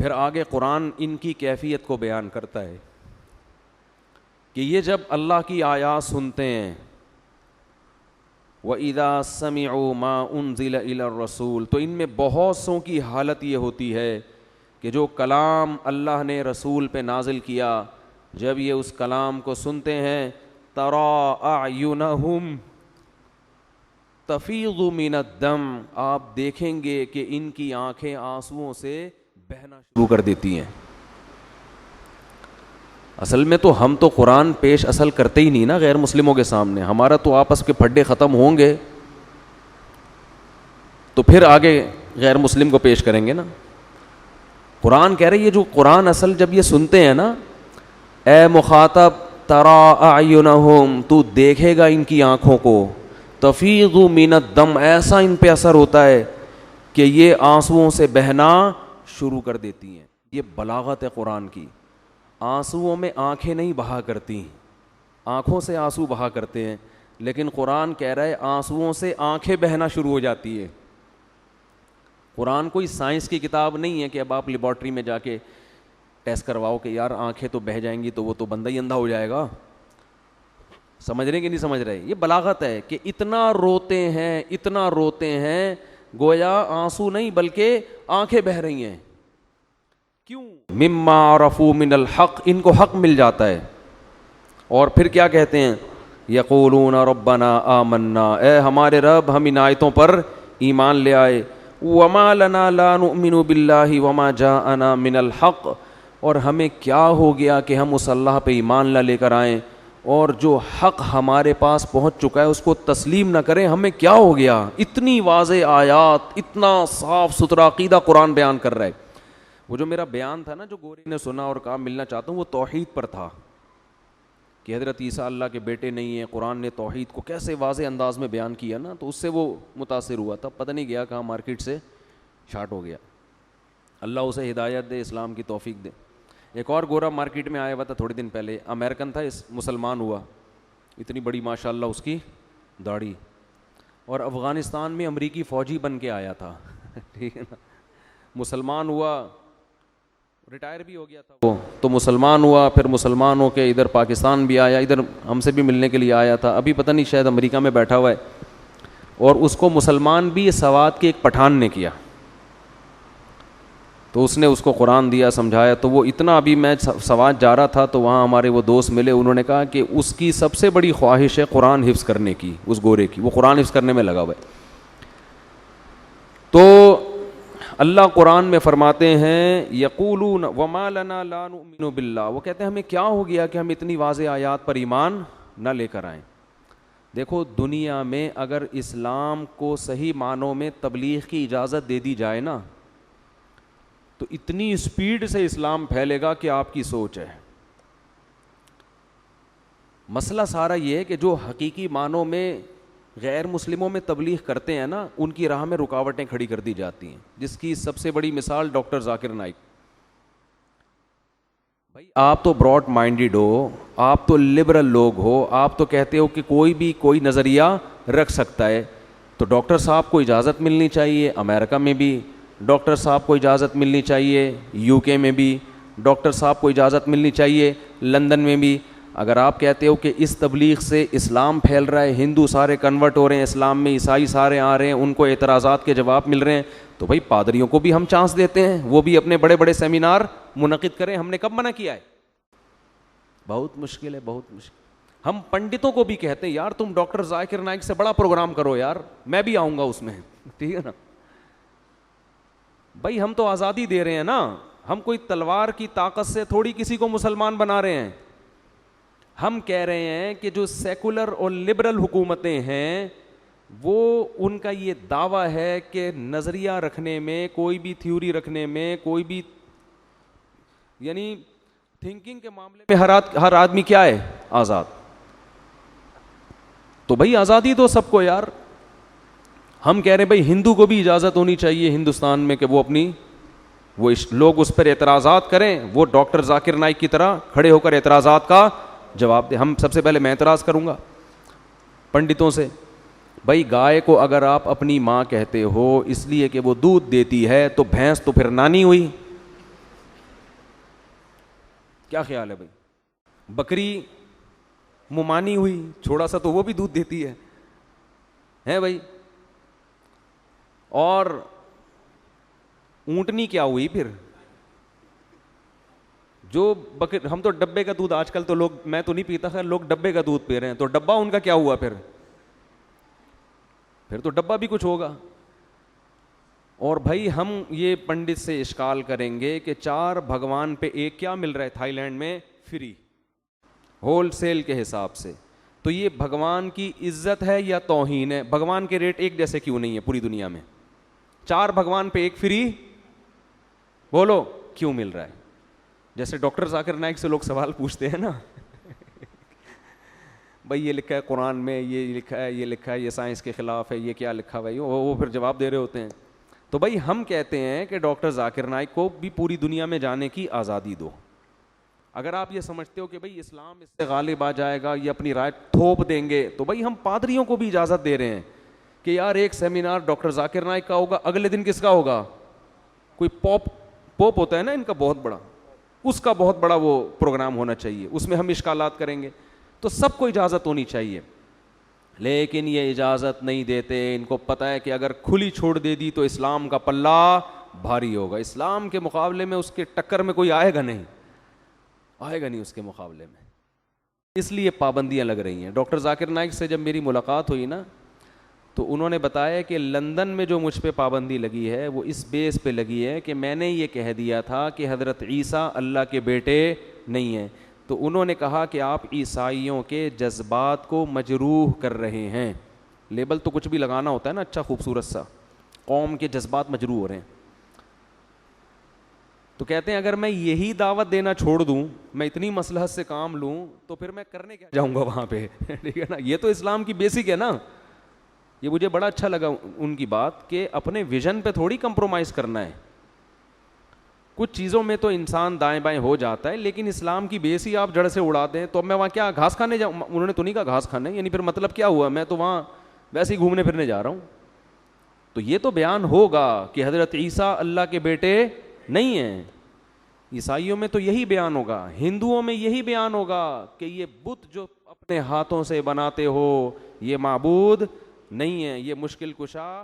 پھر آگے قرآن ان کی کیفیت کو بیان کرتا ہے کہ یہ جب اللہ کی آیات سنتے ہیں وَإِذَا سَمِعُوا مَا أُنزِلَ إِلَى الرَّسُولِ، تو ان میں بہت سوں کی حالت یہ ہوتی ہے کہ جو کلام اللہ نے رسول پہ نازل کیا، جب یہ اس کلام کو سنتے ہیں تَرَىٰ أَعْيُنَهُمْ تَفِيضُ مِنَ الدَّمْعِ، آپ دیکھیں گے کہ ان کی آنکھیں آنسوؤں سے بہنا شروع کر دیتی ہیں۔ اصل میں تو ہم تو قرآن پیش اصل کرتے ہی نہیں نا غیر مسلموں کے سامنے، ہمارا تو آپس کے پھڈے ختم ہوں گے تو پھر آگے غیر مسلم کو پیش کریں گے نا۔ قرآن کہہ رہے یہ جو قرآن اصل جب یہ سنتے ہیں نا، اے مخاطب ترا اعینہم، تو دیکھے گا ان کی آنکھوں کو، تفیض من الدم، ایسا ان پہ اثر ہوتا ہے کہ یہ آنسوؤں سے بہنا شروع کر دیتی ہیں۔ یہ بلاغت ہے قرآن کی، آنسوؤں میں آنکھیں نہیں بہا کرتی، آنکھوں سے آنسو بہا کرتے ہیں، لیکن قرآن کہہ رہا ہے آنسوؤں سے آنکھیں بہنا شروع ہو جاتی ہے۔ قرآن کوئی سائنس کی کتاب نہیں ہے کہ اب آپ لیبارٹری میں جا کے ٹیسٹ کرواؤ کہ یار آنکھیں تو بہہ جائیں گی تو وہ تو بندہ ہی اندھا ہو جائے گا۔ سمجھ رہے کہ نہیں سمجھ رہے؟ یہ بلاغت ہے کہ اتنا روتے ہیں، اتنا روتے ہیں، گویا آنسو نہیں بلکہ آنکھیں بہہ رہی ہیں۔ کیوں؟ مما عرفوا من الحق، ان کو حق مل جاتا ہے۔ اور پھر کیا کہتے ہیں؟ یقولون ربنا آمنا، اے ہمارے رب ہم ان آیتوں پر ایمان لے آئے، وما لنا لا نؤمن باللہ وما جاءنا من الحق، اور ہمیں کیا ہو گیا کہ ہم اس اللہ پہ ایمان نہ لے کر آئیں اور جو حق ہمارے پاس پہنچ چکا ہے اس کو تسلیم نہ کریں، ہمیں کیا ہو گیا؟ اتنی واضح آیات، اتنا صاف ستھرا عقیدہ قرآن بیان کر رہا ہے۔ وہ جو میرا بیان تھا نا جو گورے نے سنا اور کہا ملنا چاہتا ہوں، وہ توحید پر تھا کہ حضرت عیسیٰ اللہ کے بیٹے نہیں ہیں۔ قرآن نے توحید کو کیسے واضح انداز میں بیان کیا نا، تو اس سے وہ متاثر ہوا تھا، پتہ نہیں گیا کہاں مارکیٹ سے شارٹ ہو گیا۔ اللہ اسے ہدایت دے، اسلام کی توفیق دے۔ ایک اور گورا مارکیٹ میں آیا ہوا تھا تھوڑے دن پہلے، امریکن تھا، مسلمان ہوا، اتنی بڑی ماشاءاللہ اس کی داڑھی، اور افغانستان میں امریکی فوجی بن کے آیا تھا، ٹھیک ہے نا، مسلمان ہوا، ریٹائر بھی ہو گیا تھا وہ تو مسلمان ہوا، پھر مسلمان ہو کے ادھر پاکستان بھی آیا، ادھر ہم سے بھی ملنے کے لیے آیا تھا، ابھی پتہ نہیں شاید امریکہ میں بیٹھا ہوا ہے، اور اس کو مسلمان بھی سوات کے ایک پٹھان نے کیا، تو اس نے اس کو قرآن دیا، سمجھایا، تو وہ اتنا، ابھی میں سوات جا رہا تھا تو وہاں ہمارے وہ دوست ملے، انہوں نے کہا کہ اس کی سب سے بڑی خواہش ہے قرآن حفظ کرنے کی، اس گورے کی، وہ قرآن حفظ کرنے میں لگا ہوا ہے۔ تو اللہ قرآن میں فرماتے ہیں یقولون وما لنا لا نؤمن باللہ، وہ کہتے ہیں ہمیں کیا ہو گیا کہ ہم اتنی واضح آیات پر ایمان نہ لے کر آئیں۔ دیکھو دنیا میں اگر اسلام کو صحیح معنوں میں تبلیغ کی اجازت دے دی جائے نا تو اتنی اسپیڈ سے اسلام پھیلے گا کہ آپ کی سوچ ہے۔ مسئلہ سارا یہ ہے کہ جو حقیقی معنوں میں غیر مسلموں میں تبلیغ کرتے ہیں نا، ان کی راہ میں رکاوٹیں کھڑی کر دی جاتی ہیں، جس کی سب سے بڑی مثال ڈاکٹر ذاکر نائک۔ بھائی آپ تو براڈ مائنڈیڈ ہو، آپ تو لبرل لوگ ہو، آپ تو کہتے ہو کہ کوئی بھی کوئی نظریہ رکھ سکتا ہے، تو ڈاکٹر صاحب کو اجازت ملنی چاہیے، امریکہ میں بھی ڈاکٹر صاحب کو اجازت ملنی چاہیے، یو کے میں بھی ڈاکٹر صاحب کو اجازت ملنی چاہیے، لندن میں بھی۔ اگر آپ کہتے ہو کہ اس تبلیغ سے اسلام پھیل رہا ہے، ہندو سارے کنورٹ ہو رہے ہیں اسلام میں، عیسائی سارے آ رہے ہیں، ان کو اعتراضات کے جواب مل رہے ہیں، تو بھائی پادریوں کو بھی ہم چانس دیتے ہیں، وہ بھی اپنے بڑے بڑے سیمینار منعقد کریں، ہم نے کب منع کیا ہے؟ بہت مشکل ہے، بہت مشکل۔ ہم پنڈتوں کو بھی کہتے ہیں یار تم ڈاکٹر ذاکر نائک سے بڑا پروگرام کرو یار، میں بھی آؤں گا اس میں، ٹھیک ہے نا۔ بھائی ہم تو آزادی دے رہے ہیں نا، ہم کوئی تلوار کی طاقت سے تھوڑی کسی کو مسلمان بنا رہے ہیں۔ ہم کہہ رہے ہیں کہ جو سیکولر اور لبرل حکومتیں ہیں وہ ان کا یہ دعویٰ ہے کہ نظریہ رکھنے میں، کوئی بھی تھیوری رکھنے میں، کوئی بھی یعنی تھنکنگ کے معاملے میں ہر آدمی کیا ہے؟ آزاد۔ تو بھائی آزادی دو سب کو یار۔ ہم کہہ رہے ہیں بھائی ہندو کو بھی اجازت ہونی چاہیے ہندوستان میں کہ وہ اپنی لوگ اس پر اعتراضات کریں، وہ ڈاکٹر ذاکر نائک کی طرح کھڑے ہو کر اعتراضات کا جواب دیں۔ ہم سب سے پہلے میں اعتراض کروں گا پنڈتوں سے، بھائی گائے کو اگر آپ اپنی ماں کہتے ہو اس لیے کہ وہ دودھ دیتی ہے تو بھینس تو پھر نانی ہوئی، کیا خیال ہے بھائی؟ بکری ممانی ہوئی چھوڑا سا تو وہ بھی دودھ دیتی ہے بھائی. اور اونٹنی کیا ہوئی پھر؟ جو ہم تو ڈبے کا دودھ آج کل تو لوگ، میں تو نہیں پیتا، خیر لوگ ڈبے کا دودھ پی رہے ہیں، تو ڈبا ان کا کیا ہوا پھر تو ڈبا بھی کچھ ہوگا. اور بھائی ہم یہ پنڈت سے اشکال کریں گے کہ 4 بھگوان پہ ایک کیا مل رہا ہے تھائی لینڈ میں؟ فری، ہول سیل کے حساب سے. تو یہ بھگوان کی عزت ہے یا توہین ہے؟ بھگوان کے ریٹ ایک جیسے کیوں نہیں ہے پوری دنیا میں؟ 4 بھگوان پہ ایک فری، بولو کیوں مل رہا ہے؟ جیسے ڈاکٹر ذاکر نائک سے لوگ سوال پوچھتے ہیں نا بھائی یہ لکھا ہے قرآن میں، یہ لکھا ہے، یہ لکھا ہے، یہ سائنس کے خلاف ہے، یہ کیا لکھا ہے؟ وہ پھر جواب دے رہے ہوتے ہیں. تو بھائی ہم کہتے ہیں کہ ڈاکٹر ذاکر نائک کو بھی پوری دنیا میں جانے کی آزادی دو. اگر آپ یہ سمجھتے ہو کہ بھائی اسلام اس سے غالب آ جائے گا، یہ اپنی رائے تھوپ دیں گے، تو بھائی ہم پادریوں کو بھی اجازت دے رہے ہیں کہ یار ایک سیمینار ڈاکٹر ذاکر نائک کا ہوگا، اگلے دن کس کا ہوگا؟ کوئی پوپ ہوتا ہے نا ان کا بہت بڑا، اس کا بہت بڑا وہ پروگرام ہونا چاہیے، اس میں ہم اشکالات کریں گے. تو سب کو اجازت ہونی چاہیے، لیکن یہ اجازت نہیں دیتے. ان کو پتہ ہے کہ اگر کھلی چھوڑ دے دی تو اسلام کا پلہ بھاری ہوگا، اسلام کے مقابلے میں اس کے ٹکر میں کوئی آئے گا نہیں اس کے مقابلے میں. اس لیے پابندیاں لگ رہی ہیں. ڈاکٹر ذاکر نائک سے جب میری ملاقات ہوئی نا، تو انہوں نے بتایا کہ لندن میں جو مجھ پہ پابندی لگی ہے وہ اس بیس پہ لگی ہے کہ میں نے یہ کہہ دیا تھا کہ حضرت عیسیٰ اللہ کے بیٹے نہیں ہیں. تو انہوں نے کہا کہ آپ عیسائیوں کے جذبات کو مجروح کر رہے ہیں. لیبل تو کچھ بھی لگانا ہوتا ہے نا اچھا خوبصورت سا، قوم کے جذبات مجروح ہو رہے ہیں. تو کہتے ہیں اگر میں یہی دعوت دینا چھوڑ دوں، میں اتنی مصلحت سے کام لوں، تو پھر میں کرنے کیا جاؤں گا وہاں پہ ٹھیک ہے نا. یہ تو اسلام کی بیسک ہے نا. یہ مجھے بڑا اچھا لگا ان کی بات کہ اپنے ویژن پہ تھوڑی کمپرومائز کرنا ہے. کچھ چیزوں میں تو انسان دائیں بائیں ہو جاتا ہے، لیکن اسلام کی بیس ہی آپ جڑ سے اڑا دیں تو اب میں وہاں کیا گھاس کھانے جاؤں؟ انہوں نے تو نہیں کہا گھاس کھانے، یعنی پھر مطلب کیا ہوا؟ میں تو وہاں ویسے ہی گھومنے پھرنے جا رہا ہوں. تو یہ تو بیان ہوگا کہ حضرت عیسیٰ اللہ کے بیٹے نہیں ہیں. عیسائیوں میں تو یہی بیان ہوگا، ہندوؤں میں یہی بیان ہوگا کہ یہ بت جو اپنے ہاتھوں سے بناتے ہو یہ معبود نہیں ہے، یہ مشکل کشا